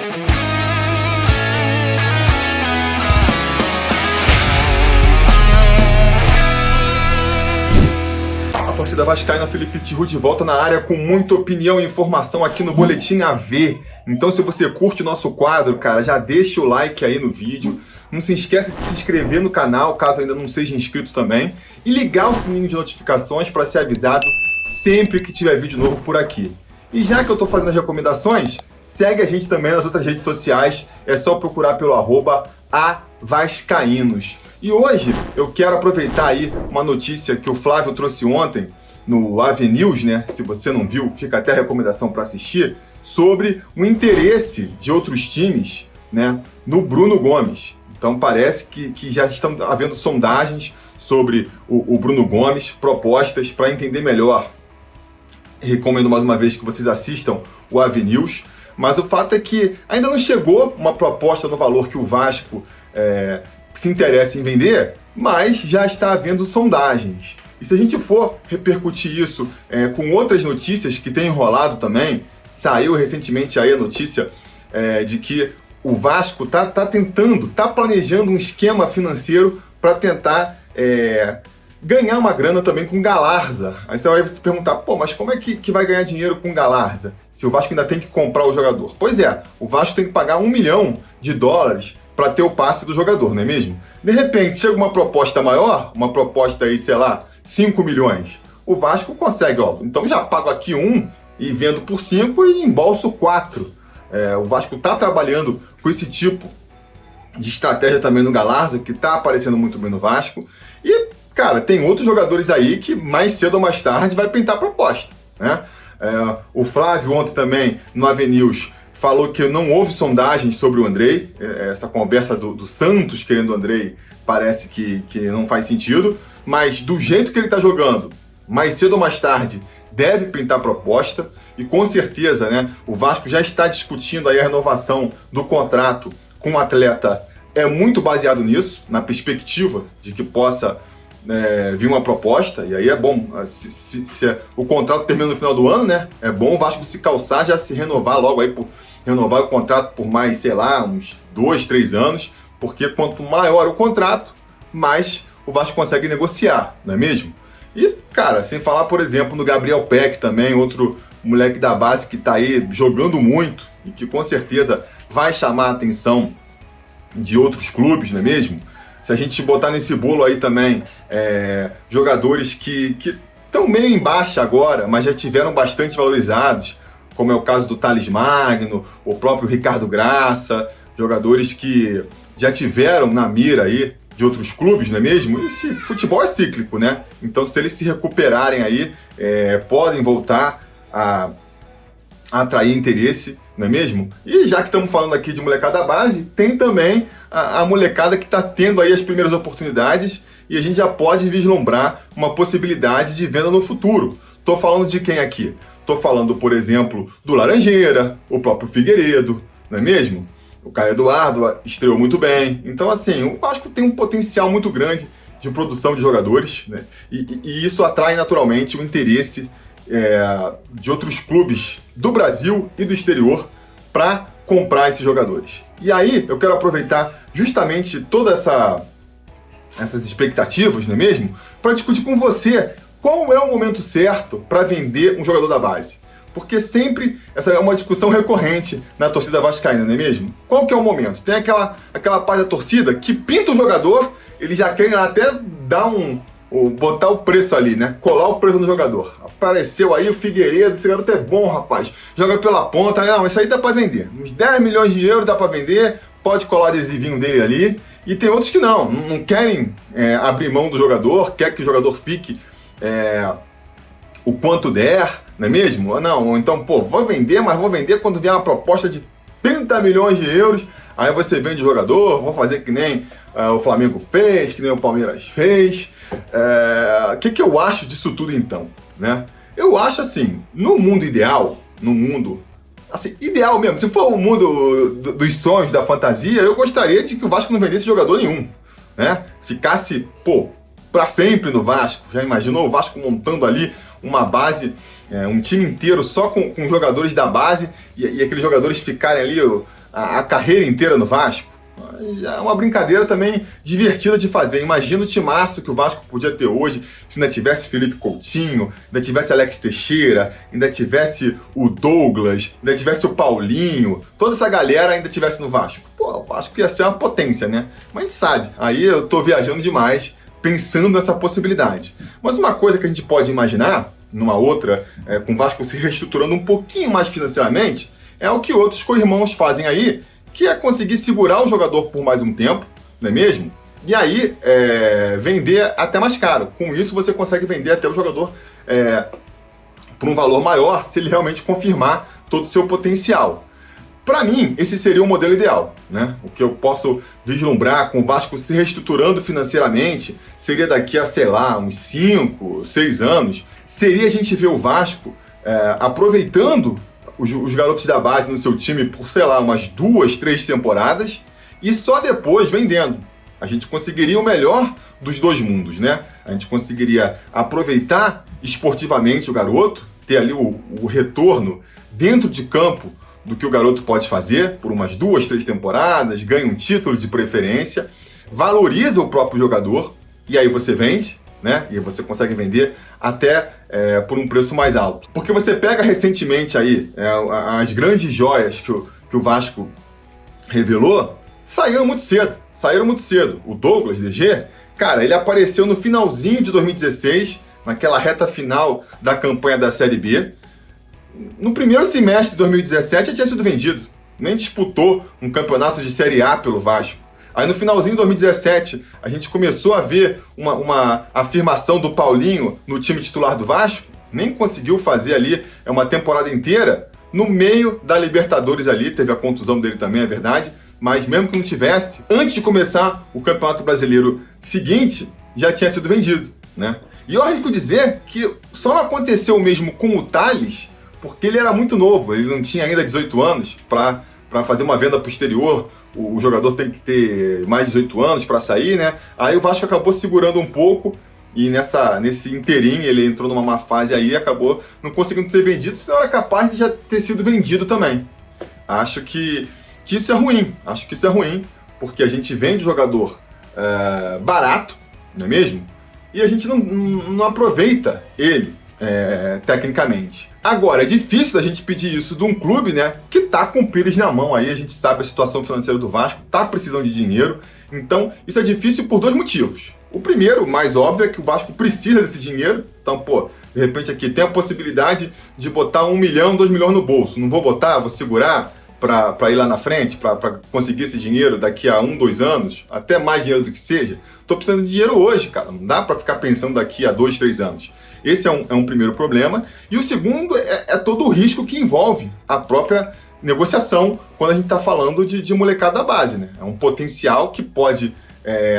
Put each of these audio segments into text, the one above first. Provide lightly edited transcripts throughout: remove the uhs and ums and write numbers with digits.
A torcida vascaína, Felipe Tiru de volta na área com muita opinião e informação aqui no Boletim AV. Então, se você curte o nosso quadro, cara, já deixa o like aí no vídeo. Não se esqueça de se inscrever no canal, caso ainda não seja inscrito também. E ligar o sininho de notificações para ser avisado sempre que tiver vídeo novo por aqui. E já que eu tô fazendo as recomendações, segue a gente também nas outras redes sociais. É só procurar pelo @avascaínos. E hoje eu quero aproveitar aí uma notícia que o Flávio trouxe ontem no AV News, né? Se você não viu, fica até a recomendação para assistir, sobre o interesse de outros times, né, no Bruno Gomes. Então parece que já estão havendo sondagens sobre o Bruno Gomes, propostas para entender melhor. Recomendo mais uma vez que vocês assistam o AV News, mas o fato é que ainda não chegou uma proposta no valor que o Vasco se interessa em vender, mas já está havendo sondagens. E se a gente for repercutir isso com outras notícias que têm enrolado também, saiu recentemente aí a notícia de que o Vasco tá planejando um esquema financeiro para tentar ganhar uma grana também com Galarza. Aí você vai se perguntar, pô, mas como é que vai ganhar dinheiro com Galarza, se o Vasco ainda tem que comprar o jogador? Pois é, o Vasco tem que pagar $1 milhão para ter o passe do jogador, não é mesmo? De repente, chega uma proposta maior, uma proposta aí, sei lá, 5 milhões. O Vasco consegue, ó, então já pago aqui 1 e vendo por 5 e embolso 4. O Vasco tá trabalhando com esse tipo de estratégia também no Galarza, que tá aparecendo muito bem no Vasco. E, cara, tem outros jogadores aí que mais cedo ou mais tarde vai pintar proposta, né? O Flávio ontem também, no AV News, falou que não houve sondagens sobre o Andrei. Essa conversa do Santos querendo o Andrei parece que não faz sentido, mas do jeito que ele está jogando, mais cedo ou mais tarde, deve pintar proposta. E com certeza, né, o Vasco já está discutindo aí a renovação do contrato com o atleta. É muito baseado nisso, na perspectiva de que possa vir uma proposta. E aí é bom, se o contrato termina no final do ano, né, é bom o Vasco se calçar, já se renovar logo aí, renovar o contrato por mais, sei lá, uns 2, 3 anos, porque quanto maior o contrato, mais o Vasco consegue negociar, não é mesmo? E, cara, sem falar, por exemplo, no Gabriel Peck também, outro moleque da base que tá aí jogando muito e que com certeza vai chamar a atenção de outros clubes, não é mesmo? Se a gente botar nesse bolo aí também jogadores que estão meio em baixa agora, mas já tiveram bastante valorizados, como é o caso do Thales Magno, o próprio Ricardo Graça, jogadores que já tiveram na mira aí de outros clubes, não é mesmo? E futebol é cíclico, né? Então, se eles se recuperarem aí, podem voltar a atrair interesse, não é mesmo? E já que estamos falando aqui de molecada da base, tem também a molecada que está tendo aí as primeiras oportunidades e a gente já pode vislumbrar uma possibilidade de venda no futuro. Tô falando de quem aqui? Tô falando, por exemplo, do Laranjeira, o próprio Figueiredo, não é mesmo? O Caio Eduardo estreou muito bem. Então, assim, o Vasco tem um potencial muito grande de produção de jogadores, né? E isso atrai naturalmente o interesse de outros clubes do Brasil e do exterior para comprar esses jogadores. E aí, eu quero aproveitar justamente todas essas expectativas, não é mesmo? Para discutir com você qual é o momento certo para vender um jogador da base. Porque sempre essa é uma discussão recorrente na torcida vascaína, não é mesmo? Qual que é o momento? Tem aquela parte da torcida que pinta o jogador, eles já querem até dar botar o preço ali, né? Colar o preço no jogador. Apareceu aí o Figueiredo, esse garoto é bom, rapaz. Joga pela ponta, não, isso aí dá para vender. Uns 10 milhões de euros dá para vender, pode colar o adesivinho dele ali. E tem outros que não querem abrir mão do jogador, quer que o jogador fique o quanto der, não é mesmo? Não, ou então, pô, vou vender, mas vou vender quando vier uma proposta de 30 milhões de euros, aí você vende o jogador, vou fazer que nem o Flamengo fez, que nem o Palmeiras fez. O que eu acho disso tudo então, né? Eu acho assim, no mundo ideal, assim, ideal mesmo, se for o mundo dos sonhos, da fantasia, eu gostaria de que o Vasco não vendesse jogador nenhum, né? Ficasse, pô, pra sempre no Vasco. Já imaginou o Vasco montando ali uma base um time inteiro só com jogadores da base e aqueles jogadores ficarem ali a carreira inteira no Vasco. É uma brincadeira também divertida de fazer. Imagina o timaço que o Vasco podia ter hoje se ainda tivesse Felipe Coutinho, ainda tivesse Alex Teixeira, ainda tivesse o Douglas, ainda tivesse o Paulinho, toda essa galera ainda tivesse no Vasco. Pô, o Vasco ia ser uma potência, né? Mas a gente sabe, aí eu tô viajando demais pensando nessa possibilidade. Mas uma coisa que a gente pode imaginar, numa outra, com o Vasco se reestruturando um pouquinho mais financeiramente, é o que outros co-irmãos fazem aí, que é conseguir segurar o jogador por mais um tempo, não é mesmo? E aí vender até mais caro. Com isso você consegue vender até o jogador por um valor maior, se ele realmente confirmar todo o seu potencial. Para mim, esse seria o modelo ideal, né? O que eu posso vislumbrar com o Vasco se reestruturando financeiramente seria daqui a, sei lá, uns 5, 6 anos, seria a gente ver o Vasco aproveitando os garotos da base no seu time por, sei lá, umas 2, 3 temporadas e só depois vendendo. A gente conseguiria o melhor dos dois mundos, né? A gente conseguiria aproveitar esportivamente o garoto, ter ali o retorno dentro de campo do que o garoto pode fazer por umas 2, 3 temporadas, ganha um título de preferência, valoriza o próprio jogador e aí você vende, né? E você consegue vender até por um preço mais alto. Porque você pega recentemente aí as grandes joias que o Vasco revelou, saíram muito cedo. O Douglas, DG, cara, ele apareceu no finalzinho de 2016, naquela reta final da campanha da Série B. No primeiro semestre de 2017 já tinha sido vendido. Nem disputou um campeonato de Série A pelo Vasco. Aí no finalzinho de 2017, a gente começou a ver uma afirmação do Paulinho no time titular do Vasco. Nem conseguiu fazer ali uma temporada inteira. No meio da Libertadores ali, teve a contusão dele também, é verdade. Mas mesmo que não tivesse, antes de começar o Campeonato Brasileiro seguinte, já tinha sido vendido, né? E eu arrisco dizer que só não aconteceu o mesmo com o Thales, porque ele era muito novo, ele não tinha ainda 18 anos para fazer uma venda posterior. O jogador tem que ter mais de 18 anos para sair, né? Aí o Vasco acabou segurando um pouco e nesse inteirinho ele entrou numa má fase aí e acabou não conseguindo ser vendido, senão era capaz de já ter sido vendido também. Acho que isso é ruim, porque a gente vende o jogador barato, não é mesmo? E a gente não aproveita ele tecnicamente. Agora, é difícil da gente pedir isso de um clube, né, que tá com o Pires na mão aí, a gente sabe a situação financeira do Vasco, tá precisando de dinheiro, então isso é difícil por 2 motivos. O primeiro, mais óbvio, é que o Vasco precisa desse dinheiro, então, de repente aqui tem a possibilidade de botar 1 milhão, 2 milhões no bolso, não vou botar, vou segurar para ir lá na frente, para conseguir esse dinheiro daqui a 1, 2 anos, até mais dinheiro do que seja. Tô precisando de dinheiro hoje, cara, não dá para ficar pensando daqui a 2, 3 anos. Esse é um primeiro problema. E o segundo é todo o risco que envolve a própria negociação quando a gente está falando de molecada da base, né? É um potencial que pode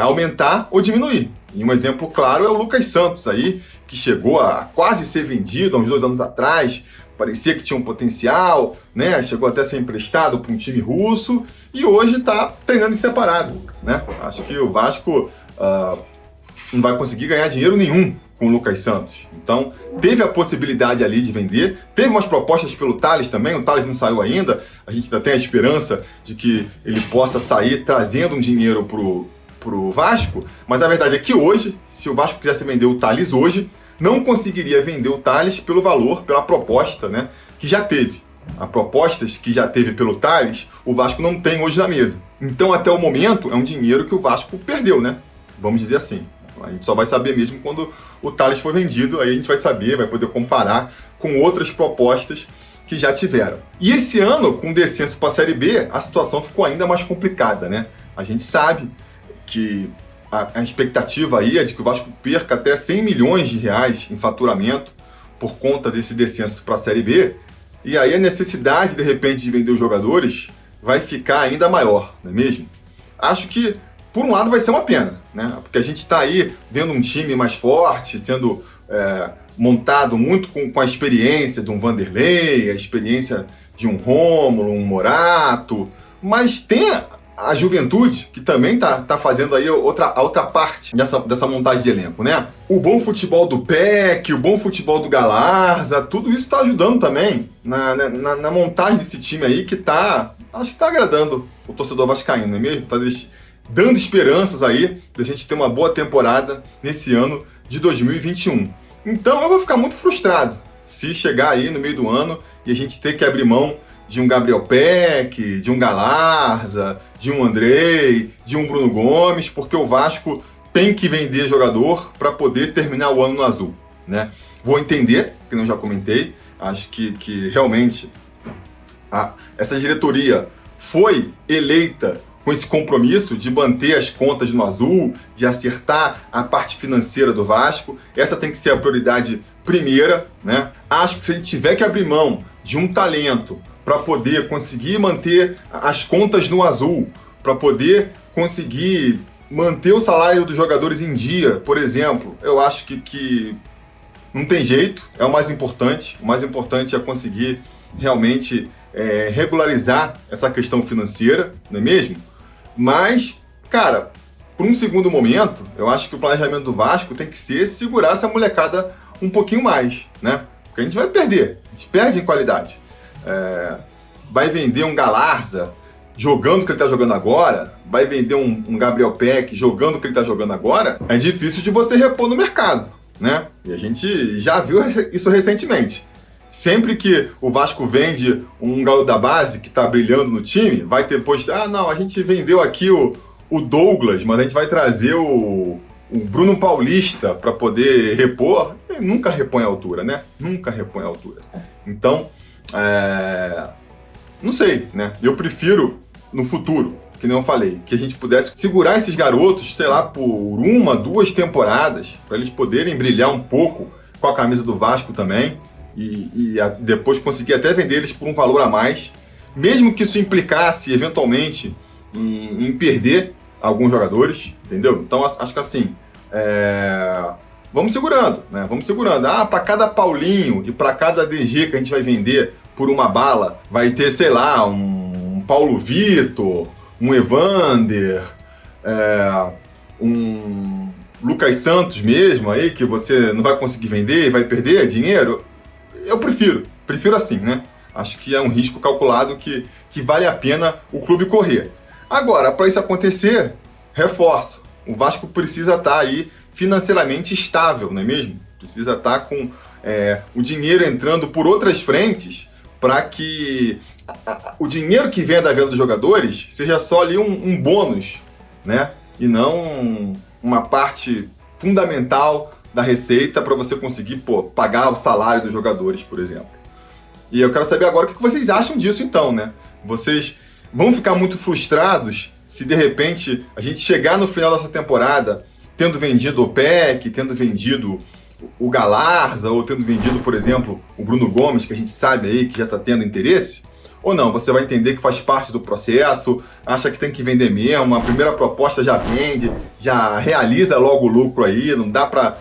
aumentar ou diminuir. E um exemplo claro é o Lucas Santos aí, que chegou a quase ser vendido há uns 2 anos atrás, parecia que tinha um potencial, né? Chegou até a ser emprestado para um time russo e hoje está treinando em separado, né? Acho que o Vasco não vai conseguir ganhar dinheiro nenhum com o Lucas Santos. Então, teve a possibilidade ali de vender, teve umas propostas pelo Thales também, o Thales não saiu ainda, a gente ainda tem a esperança de que ele possa sair trazendo um dinheiro pro Vasco, mas a verdade é que hoje, se o Vasco quisesse vender o Thales hoje, não conseguiria vender o Thales pelo valor, pela proposta, né, que já teve. As propostas que já teve pelo Thales, o Vasco não tem hoje na mesa. Então, até o momento, é um dinheiro que o Vasco perdeu, né? Vamos dizer assim. A gente só vai saber mesmo quando o Thales for vendido, aí a gente vai saber, vai poder comparar com outras propostas que já tiveram. E esse ano, com o descenso para a Série B, a situação ficou ainda mais complicada, né? A gente sabe que a expectativa aí é de que o Vasco perca até 100 milhões de reais em faturamento por conta desse descenso para a Série B, e aí a necessidade, de repente, de vender os jogadores vai ficar ainda maior, não é mesmo? Acho que, por um lado, vai ser uma pena, né? Porque a gente está aí vendo um time mais forte, sendo montado muito com a experiência de um Vanderlei, a experiência de um Rômulo, um Morato, mas tem a Juventude, que também tá fazendo aí a outra parte dessa montagem de elenco, né? O bom futebol do Peck, o bom futebol do Galarza, tudo isso tá ajudando também na montagem desse time aí que acho que tá agradando o torcedor vascaíno, não é mesmo? Tá dando esperanças aí da gente ter uma boa temporada nesse ano de 2021. Então eu vou ficar muito frustrado se chegar aí no meio do ano e a gente ter que abrir mão de um Gabriel Peck, de um Galarza, de um Andrei, de um Bruno Gomes, porque o Vasco tem que vender jogador para poder terminar o ano no azul, né? Vou entender, que eu já comentei, acho que realmente essa diretoria foi eleita com esse compromisso de manter as contas no azul, de acertar a parte financeira do Vasco. Essa tem que ser a prioridade primeira, né? Acho que se a gente tiver que abrir mão de um talento para poder conseguir manter as contas no azul, para poder conseguir manter o salário dos jogadores em dia, por exemplo, eu acho que não tem jeito, é o mais importante. O mais importante é conseguir realmente regularizar essa questão financeira, não é mesmo? Mas, cara, por um segundo momento, eu acho que o planejamento do Vasco tem que ser segurar essa molecada um pouquinho mais, né? Porque a gente vai perder, a gente perde em qualidade. Vai vender um Galarza jogando o que ele está jogando agora, vai vender um Gabriel Peck jogando o que ele está jogando agora, é difícil de você repor no mercado, né? E a gente já viu isso recentemente. Sempre que o Vasco vende um garoto da base que está brilhando no time, vai ter depois, não, a gente vendeu aqui o Douglas, mas a gente vai trazer o Bruno Paulista para poder repor. Ele nunca repõe a altura, né? Nunca repõe a altura. Então, não sei, né? Eu prefiro, no futuro, que nem eu falei, que a gente pudesse segurar esses garotos, sei lá, por 1, 2 temporadas, para eles poderem brilhar um pouco com a camisa do Vasco também, e depois conseguir até vender eles por um valor a mais, mesmo que isso implicasse, eventualmente, em perder alguns jogadores, entendeu? Então, acho que assim, vamos segurando, né? Vamos segurando. Para cada Paulinho e para cada DG que a gente vai vender por uma bala, vai ter, sei lá, um Paulo Vitor, um Evander, um Lucas Santos mesmo aí, que você não vai conseguir vender e vai perder dinheiro. Eu prefiro assim, né? Acho que é um risco calculado que vale a pena o clube correr. Agora, para isso acontecer, reforço, o Vasco precisa estar aí financeiramente estável, não é mesmo? Precisa estar com o dinheiro entrando por outras frentes para que o dinheiro que vem da venda dos jogadores seja só ali um bônus, né? E não uma parte fundamental da receita para você conseguir pagar o salário dos jogadores, por exemplo. E eu quero saber agora o que vocês acham disso então, né? Vocês vão ficar muito frustrados se de repente a gente chegar no final dessa temporada tendo vendido o Peck, tendo vendido o Galarza, ou tendo vendido, por exemplo, o Bruno Gomes, que a gente sabe aí que já está tendo interesse? Ou não, você vai entender que faz parte do processo, acha que tem que vender mesmo, a primeira proposta já vende, já realiza logo o lucro aí, não dá pra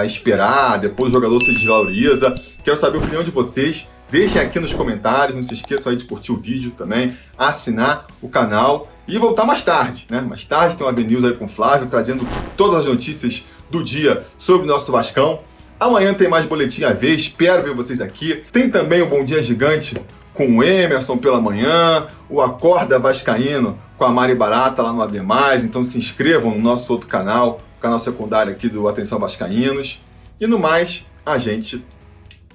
esperar, depois o jogador se desvaloriza. Quero saber a opinião de vocês, deixem aqui nos comentários, não se esqueçam aí de curtir o vídeo também, assinar o canal e voltar mais tarde, né? Mais tarde tem uma AVNews aí com o Flávio, trazendo todas as notícias do dia sobre o nosso Vascão. Amanhã tem mais boletim a ver, espero ver vocês aqui. Tem também o Bom Dia Gigante com o Emerson pela manhã, o Acorda Vascaíno com a Mari Barata lá no AD+, então se inscrevam no nosso outro canal, o canal secundário aqui do Atenção Vascaínos. E no mais, a gente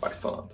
vai se falando.